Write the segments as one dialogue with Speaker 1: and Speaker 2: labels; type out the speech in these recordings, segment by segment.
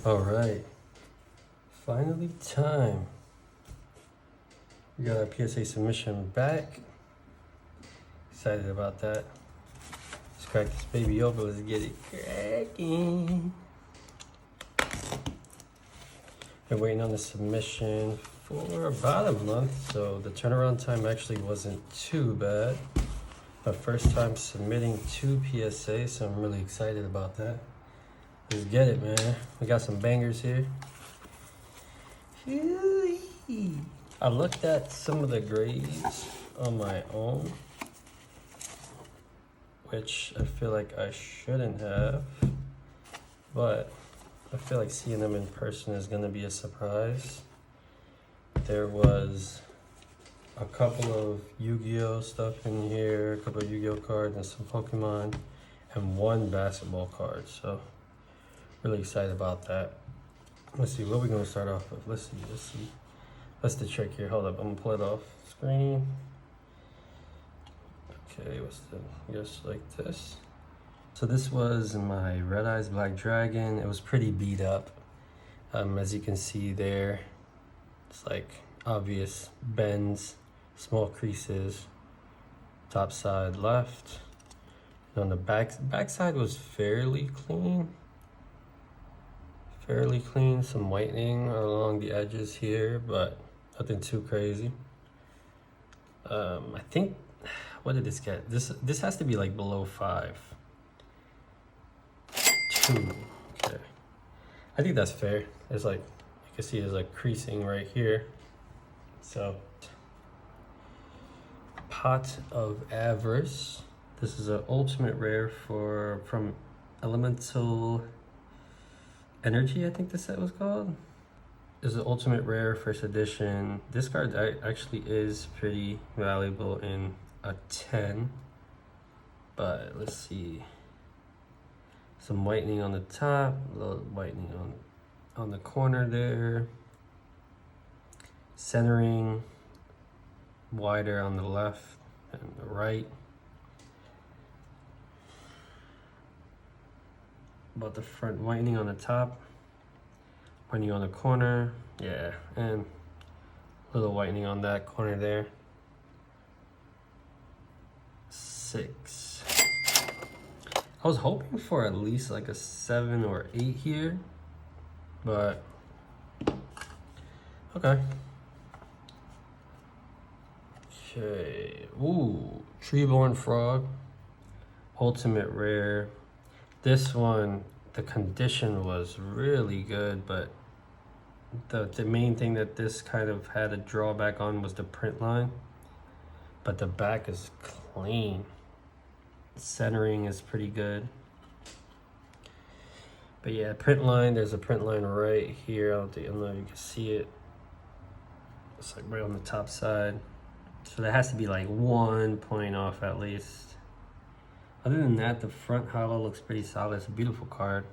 Speaker 1: All right, finally time. We got our PSA submission back. Excited about that. Let's crack this baby open. Let's get it cracking. Been waiting on the submission for about a month, so the turnaround time actually wasn't too bad. My first time submitting to PSA, so I'm really excited about that. Let's get it, man. We got some bangers here. I looked at some of the grades on my own, which I feel like I shouldn't have, but I feel like seeing them in person is gonna be a surprise. There was a couple of Yu-Gi-Oh stuff in here, a couple of Yu-Gi-Oh cards and some Pokemon, and one basketball card. So really excited about that. Let's see, what are we gonna start off with? Let's see. That's the trick here. Hold up, I'm gonna pull it off screen. Okay, just like this. So this was my Red Eyes Black Dragon. It was pretty beat up. As you can see there, it's like obvious bends, small creases, top side left. And on the back side was fairly clean. Some whitening along the edges here, but nothing too crazy. I think, what did this get? This has to be like below 5. 2. Okay. I think that's fair. It's like, you can see there's like creasing right here. So, Pot of Avarice. This is an ultimate rare from Elemental Energy, I think the set was called. It's an ultimate rare first edition. This card actually is pretty valuable in a 10. But let's see. Some whitening on the top, a little whitening on the corner there. Centering wider on the left and the right. About the front whitening on the top, whitening on the corner, yeah, and a little whitening on that corner there. 6. I was hoping for at least like a 7 or 8 here, but okay. Okay, ooh, Treeborn Frog, ultimate rare. This one, the condition was really good, but the main thing that this kind of had a drawback on was the print line. But the back is clean. Centering is pretty good. But yeah, print line, there's a print line right here. I don't know if you can see it. It's like right on the top side. So that has to be like 1 point off at least. Other than that, the front hollow looks pretty solid. It's a beautiful card.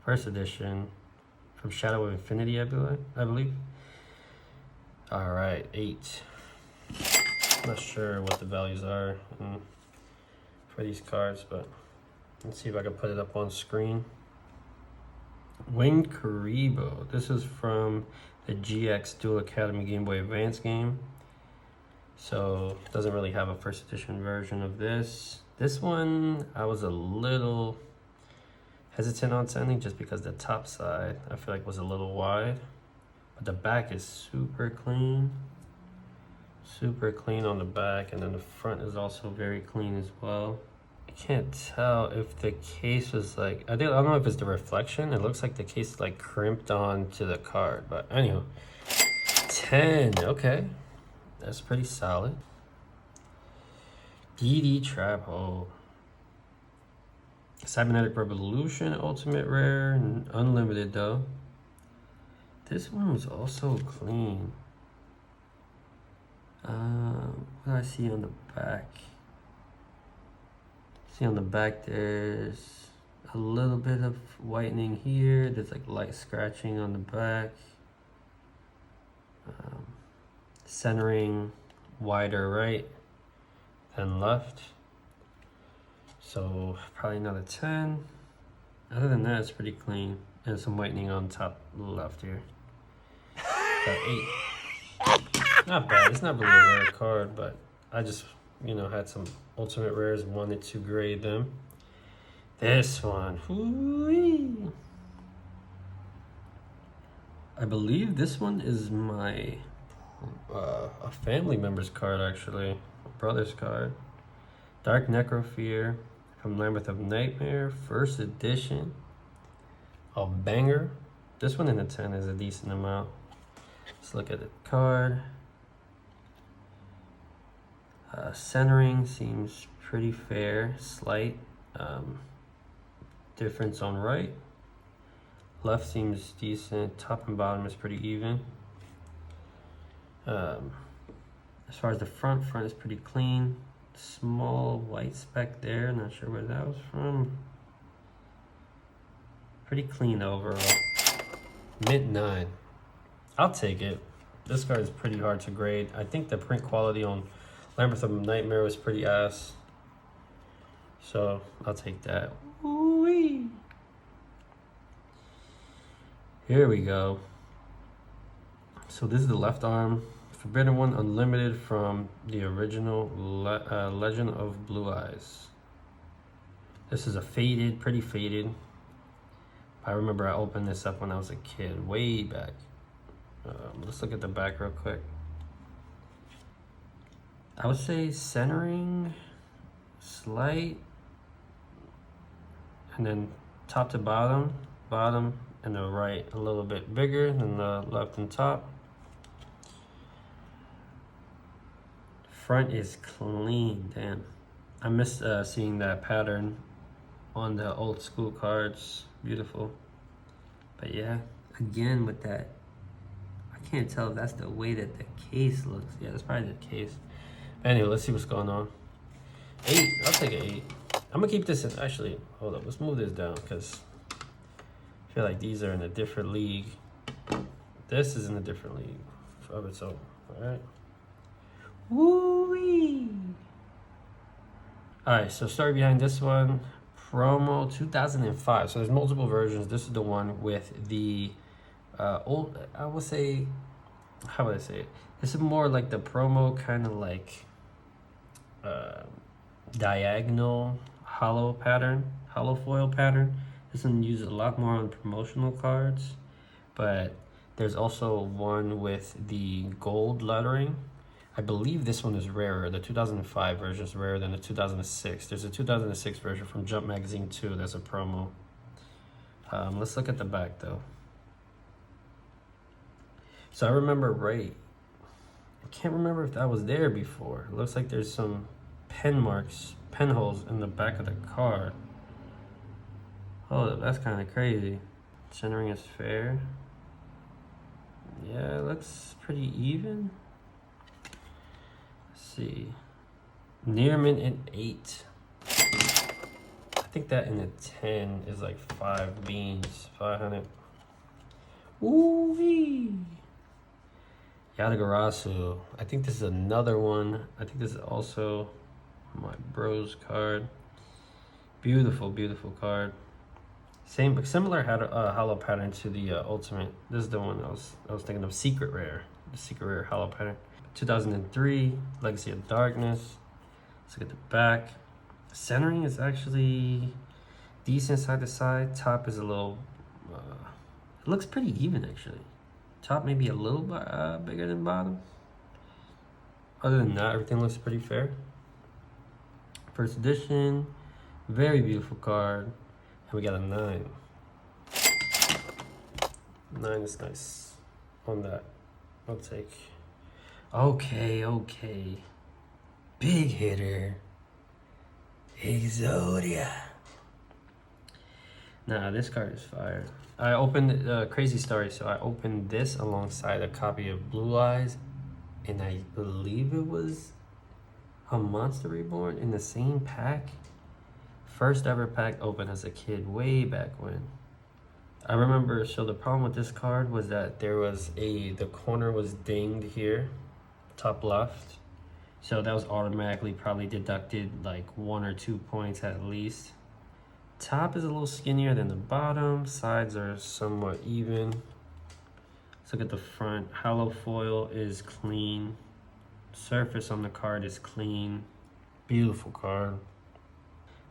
Speaker 1: First edition from Shadow of Infinity, I believe. All right, 8. Not sure what the values are for these cards, but let's see if I can put it up on screen. Winged Karibo. This is from the GX Dual Academy Game Boy Advance game. So doesn't really have a first edition version of this. This one, I was a little hesitant on sending just because the top side, I feel like was a little wide. But the back is super clean. Super clean on the back, and then the front is also very clean as well. I can't tell if the case was like, I don't know if it's the reflection. It looks like the case like crimped onto the card, but anyhow. 10, okay. That's pretty solid. DD Trap Hole. Cybernetic Revolution, ultimate rare, unlimited though. This one was also clean. What do I see on the back? See on the back there's a little bit of whitening here. There's like light scratching on the back. Centering wider right than left. So probably another 10. Other than that, it's pretty clean. and some whitening on top left here. Got 8. Not bad. It's not really a rare card, but I just, you know, had some ultimate rares, wanted to grade them. This one, whoo-wee. I believe this one is my a family member's card, actually, a brother's card. Dark Necrofear from Lambeth of Nightmare, first edition. A banger. This one in the 10 is a decent amount. Let's look at the card. Centering seems pretty fair, slight difference on right. Left seems decent, top and bottom is pretty even. As far as the front is pretty clean. Small white speck there, not sure where that was from. Pretty clean overall. Mint 9. I'll take it. This card is pretty hard to grade. I think the print quality on Lambeth of Nightmare was pretty ass. So I'll take that. Ooh-wee. Here we go. So this is the left arm. Forbidden One Unlimited from the original Legend of Blue Eyes. This is a faded, pretty faded. I remember I opened this up when I was a kid, way back. Let's look at the back real quick. I would say centering, slight, and then top to bottom, and the right a little bit bigger than the left and top. Front is clean, damn. I miss seeing that pattern on the old school cards. Beautiful. But yeah, again with that, I can't tell if that's the way that the case looks. Yeah, that's probably the case. Anyway, let's see what's going on. 8, I'll take an 8. I'm gonna keep this in, actually, hold up, let's move this down because I feel like these are in a different league. This is in a different league of its own, all right? Woo-wee! All right, so story behind this one, promo 2005. So there's multiple versions. This is the one with the old, I would say, how would I say it? This is more like the promo kind of like diagonal hollow pattern, hollow foil pattern. This one uses a lot more on promotional cards, but there's also one with the gold lettering. I believe this one is rarer. The 2005 version is rarer than the 2006. There's a 2006 version from Jump Magazine too. That's a promo. Let's look at the back though. So I remember right. I can't remember if that was there before. It looks like there's some pen marks, pen holes in the back of the card. Hold up, that's kind of crazy. Centering is fair. Yeah, it looks pretty even. See, near mint in 8. I think that in a 10 is like 5 beans, 500. Ooh-wee. Yadagarasu. I think this is another one. I think this is also my bro's card. Beautiful, beautiful card. Same, similar hollow pattern to the ultimate. This is the one I was thinking of. Secret Rare, the Secret Rare hollow pattern. 2003, Legacy of Darkness. Let's look at the back. Centering is actually decent side to side. Top is a little, it looks pretty even actually. Top maybe a little bigger than bottom. Other than that, everything looks pretty fair. First edition, very beautiful card. And we got a 9. 9 is nice on that. I'll take. Okay. Big hitter. Exodia. Nah, this card is fire. I opened crazy story. So I opened this alongside a copy of Blue Eyes, and I believe it was a Monster Reborn in the same pack. First ever pack open as a kid, way back when. I remember. So the problem with this card was that there was the corner was dinged here, top left. So that was automatically probably deducted like 1 or 2 points at least. Top is a little skinnier than the bottom. Sides are somewhat even. Let's look at the front. Hollow foil is clean. Surface on the card is clean. Beautiful card.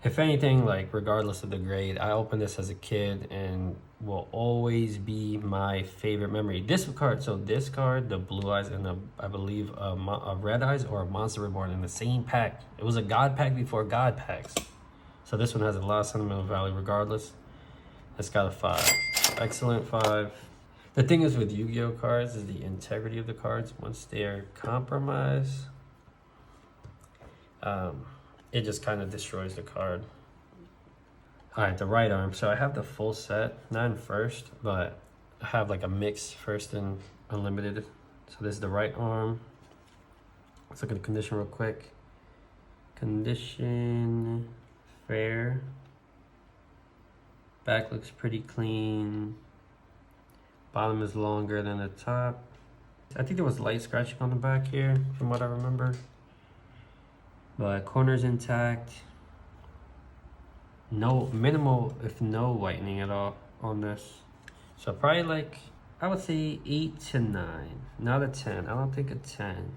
Speaker 1: If anything, like regardless of the grade, I opened this as a kid and will always be my favorite memory. This card, the Blue Eyes and I believe a Red Eyes or a Monster Reborn in the same pack. It was a God pack before God packs. So this one has a lot of sentimental value regardless. It's got a 5. Excellent 5. The thing is with Yu-Gi-Oh cards is the integrity of the cards. Once they're compromised, it just kind of destroys the card. All right, the right arm. So I have the full set, not in first, but I have like a mix first and unlimited. So this is the right arm. Let's look at the condition real quick. Condition, fair. Back looks pretty clean. Bottom is longer than the top. I think there was light scratching on the back here, from what I remember. But corner's intact. No, minimal, if no whitening at all on this. So probably like, I would say 8 to 9, not a 10. I don't think a 10,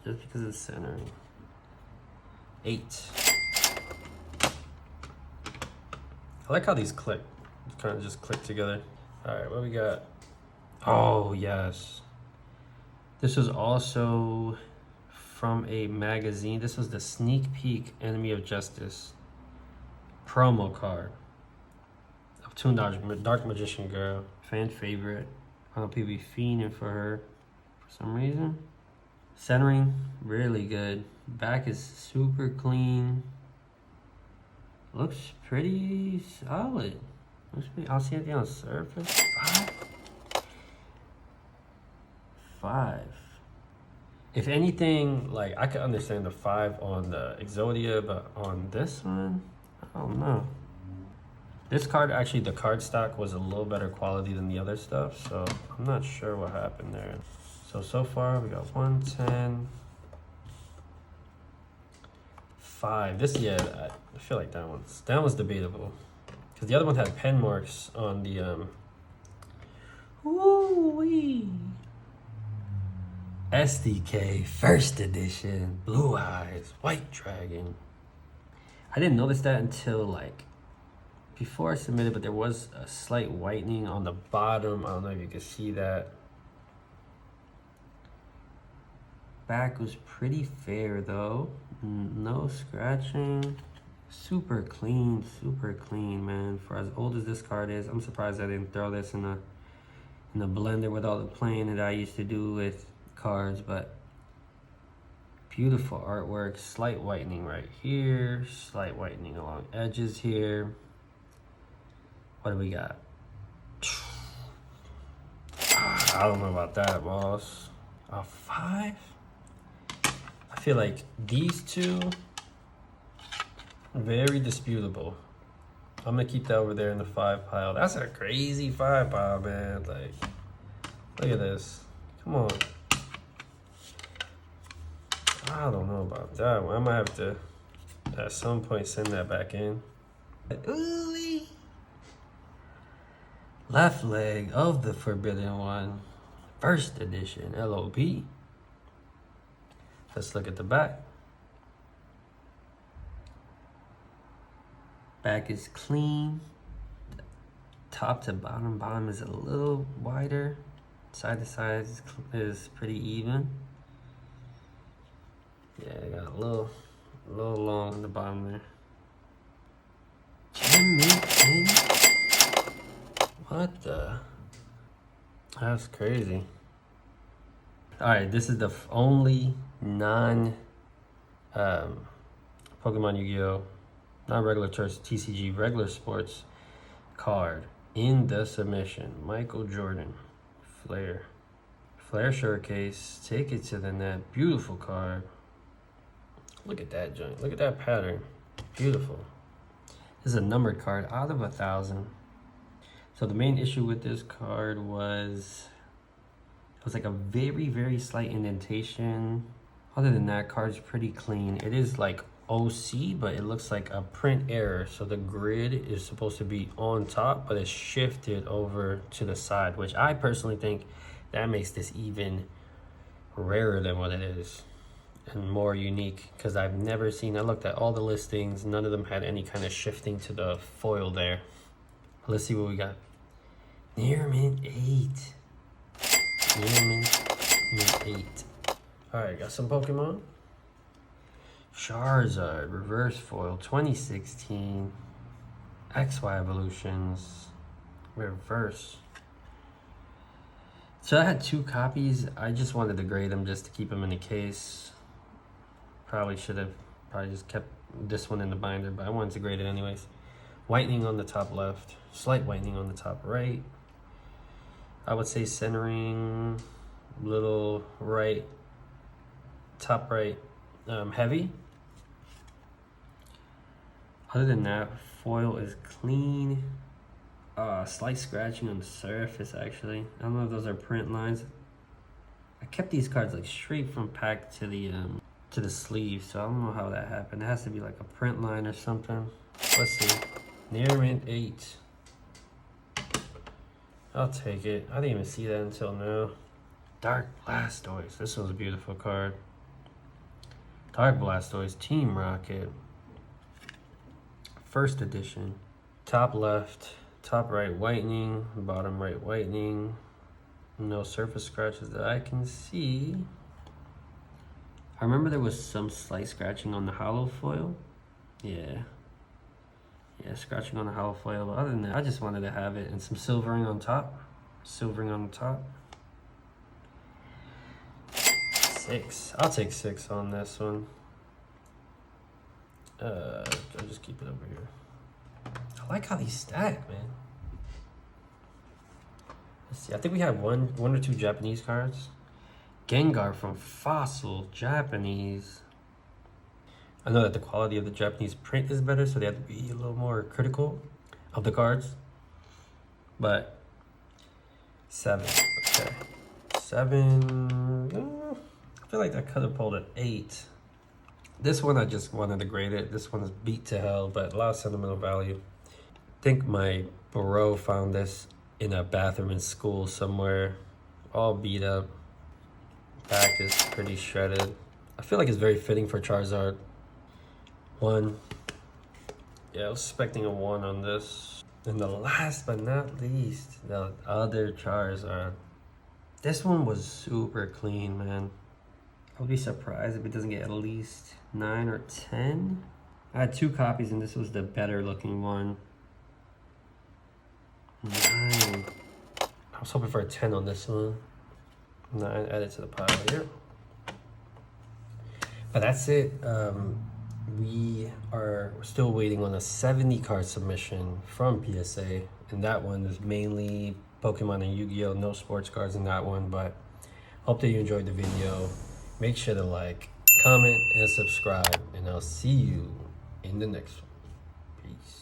Speaker 1: just because of the centering. 8. I like how these click. Kind of just click together. All right, what we got? Oh, yes. This was also from a magazine. This was the Sneak Peek Enemy of Justice promo card of Toon Dark Magician Girl. Fan favorite. I don't know, people be fiending for her for some reason. Centering, really good. Back is super clean. Looks pretty solid. I'll see anything on the surface. 5. If anything, like I could understand the 5 on the Exodia, but on this one, I don't know. This card, actually the card stock was a little better quality than the other stuff, so I'm not sure what happened there. So far we got 110, 5. This, yeah, I feel like that was debatable. Because the other one had pen marks on the, ooh-wee. SDK First Edition, Blue Eyes, White Dragon. I didn't notice that until like before I submitted, but there was a slight whitening on the bottom. I don't know if you can see that. Back was pretty fair though. No scratching. Super clean, man. For as old as this card is, I'm surprised I didn't throw this in the blender with all the playing that I used to do with cards. But beautiful artwork. Slight whitening right here, slight whitening along edges here. What do we got? I don't know about that, boss. A 5? I feel like these two very disputable. I'm gonna keep that over there in the 5 pile. That's a crazy 5 pile, man. Like, look at this. Come on. I don't know about that one. I might have to, at some point, send that back in. Ooh-wee. Left leg of the Forbidden One. First edition, LOP. Let's look at the back. Back is clean. Top to bottom. Bottom is a little wider. Side to side is pretty even. Yeah, I got a little long in the bottom there. Jimmy, what the? That's crazy. All right, this is the only non Pokemon Yu-Gi-Oh! Not regular church, TCG, regular sports card in the submission. Michael Jordan, Flair. Flair showcase, take it to the net. Beautiful card. Look at that joint. Look at that pattern. Beautiful. This is a numbered card out of 1,000. So the main issue with this card was it was like a very, very slight indentation. Other than that, card's pretty clean. It is like OC, but it looks like a print error. So the grid is supposed to be on top, but it's shifted over to the side, which I personally think that makes this even rarer than what it is and more unique, because I've never seen, I looked at all the listings, none of them had any kind of shifting to the foil there. Let's see what we got. Near mint 8. Near mint 8. Alright, got some Pokemon. Charizard, reverse foil, 2016. XY evolutions, reverse. So I had 2 copies. I just wanted to grade them just to keep them in a case. Probably should have just kept this one in the binder, but I wanted to grade it anyways. Whitening on the top left, slight whitening on the top right. I would say centering, little right, top right, heavy. Other than that, foil is clean. Slight scratching on the surface actually. I don't know if those are print lines. I kept these cards like straight from pack to the sleeve, so I don't know how that happened. It has to be like a print line or something. Let's see. Near mint 8. I'll take it. I didn't even see that until now. Dark Blastoise. This was a beautiful card. Dark Blastoise, Team Rocket. First edition. Top left, top right whitening, bottom right whitening. No surface scratches that I can see. I remember there was some slight scratching on the hollow foil. Yeah, scratching on the hollow foil. But other than that, I just wanted to have it, and some silvering on top. Silvering on the top. 6. I'll take 6 on this one. I'll just keep it over here. I like how these stack, man. Let's see. I think we have one or two Japanese cards. Gengar from Fossil, Japanese. I know that the quality of the Japanese print is better, so they have to be a little more critical of the cards. But 7. Okay. 7. I feel like I could have pulled an 8. This one I just wanted to grade it. This one is beat to hell, but a lot of sentimental value. I think my bro found this in a bathroom in school somewhere, all beat up. Back is pretty shredded. I feel like it's very fitting for Charizard. 1. Yeah, I was expecting a 1 on this. And the last but not least, the other Charizard. This one was super clean, man. I would be surprised if it doesn't get at least 9 or 10. I had 2 copies and this was the better looking one. 9. I was hoping for a 10 on this one. 9, add it to the pile here. But that's it. We are still waiting on a 70 card submission from PSA. And that one is mainly Pokemon and Yu-Gi-Oh! No sports cards in that one. But hope that you enjoyed the video. Make sure to like, comment, and subscribe. And I'll see you in the next one. Peace.